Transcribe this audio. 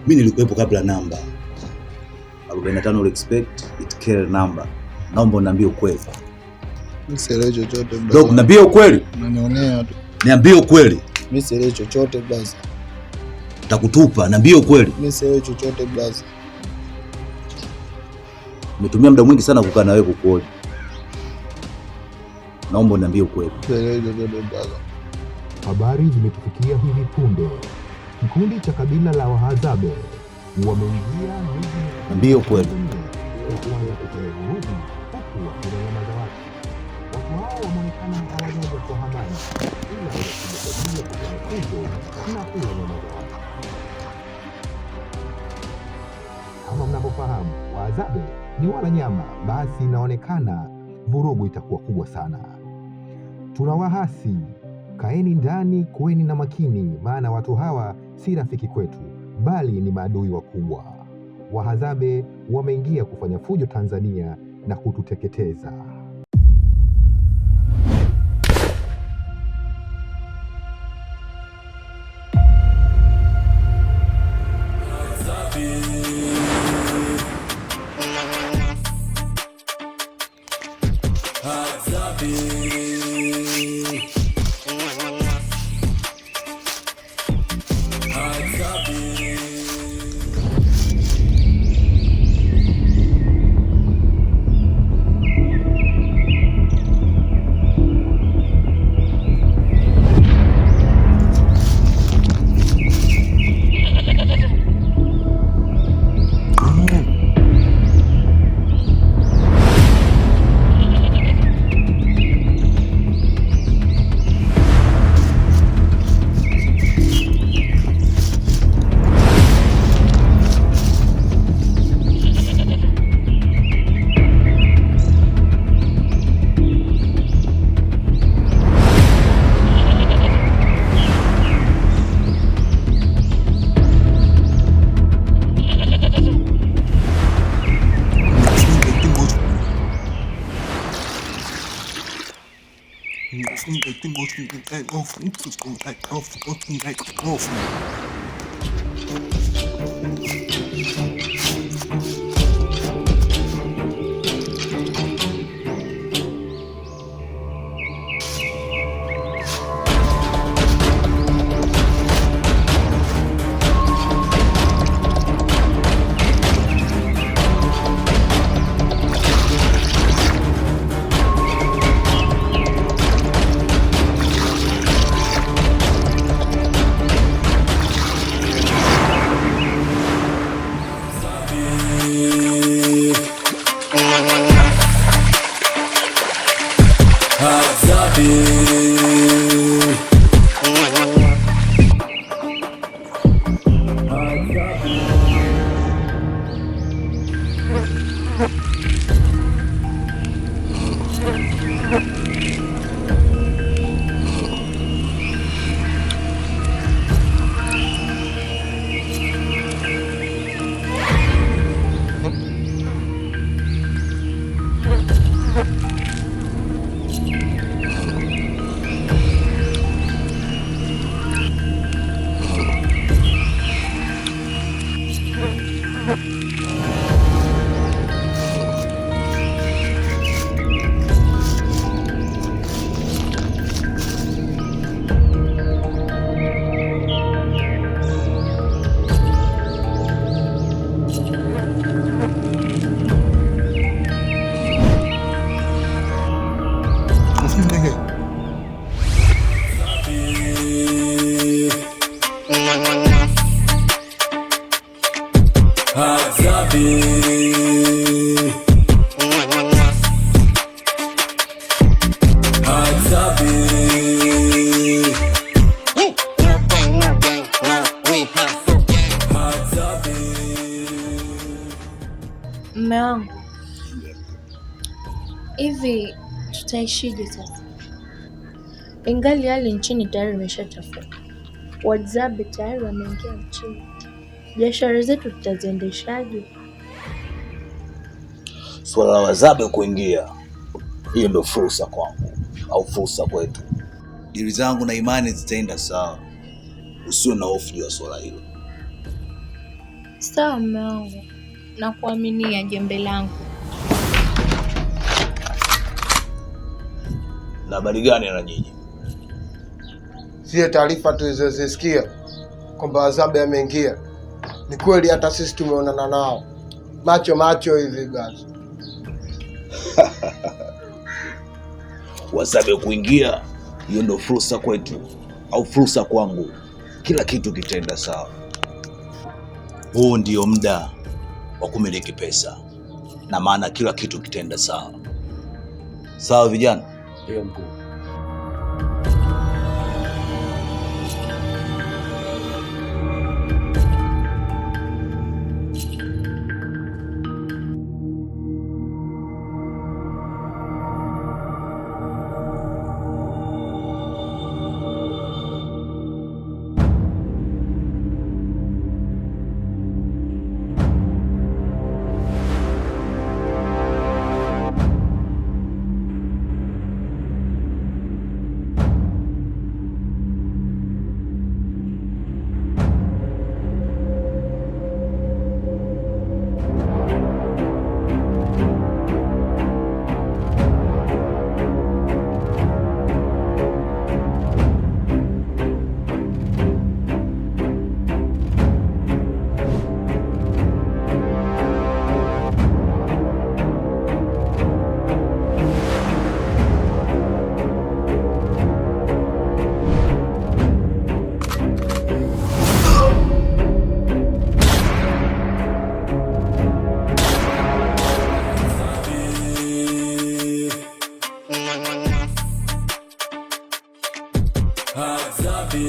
Mimi nilikuwepo kabla namba 45 expect it kill number. Naomba uniambie ukweli. Mimi sielewi chochote bro. Dog, niambie ukweli. Unanionea tu. Niambie ukweli. Mimi sielewi chochote blaza. Takutupa, niambie ukweli. Mimi sielewi chochote blaza. Nimetumia muda mwingi sana kukaa na wewe kukuoja. Naomba uniambie ukweli. Sielewi chochote blaza. Habari zimetufikia hivi punde. Kikundi cha kabila la Wahadzabe wameingia mji. Niambie ukweli. Watu hao wameonekana hawajaja kwa habari, ila wamekuja kwa ajili ya kufanya na kula nyama za watu. Kama mnavyofahamu, Wahadzabe ni wala nyama, basi inaonekana vurugu itakuwa kubwa sana. Tunawahasi, kaeni ndani, kuweni na makini, maana watu hawa si rafiki kwetu, bali ni maadui wakubwa. Wahadzabe wameingia kufanya fujo Tanzania na kututeketeza. Mume wangu, hivi tutaishije sasa? Ingali hali nchini tayari imeshachafuka. Wahadzabe tayari wameingia nchini. Biashara zetu tutaziendeshaje? Swala la Wahadzabe kuingia, hiyo ndio fursa kwangu au fursa kwetu. Dili zangu na imani zitaenda sawa. Usiwe na hofu juu ya swala hilo. Sawa mume wangu, nakuaminia jembe langu. Na habari gani na nyinyi? Zile taarifa tulizozisikia kwamba Azabe ameingia ni kweli, hata sisi tumeonana nao macho hivi blaza. Azabe kuingia, hiyo ndio fursa kwetu au fursa kwangu. Kila kitu kitaenda sawa. Huu ndio muda wa kumiliki pesa, na maana kila kitu kitaenda sawa. Sawa vijana? Ndio mkuu. Azabe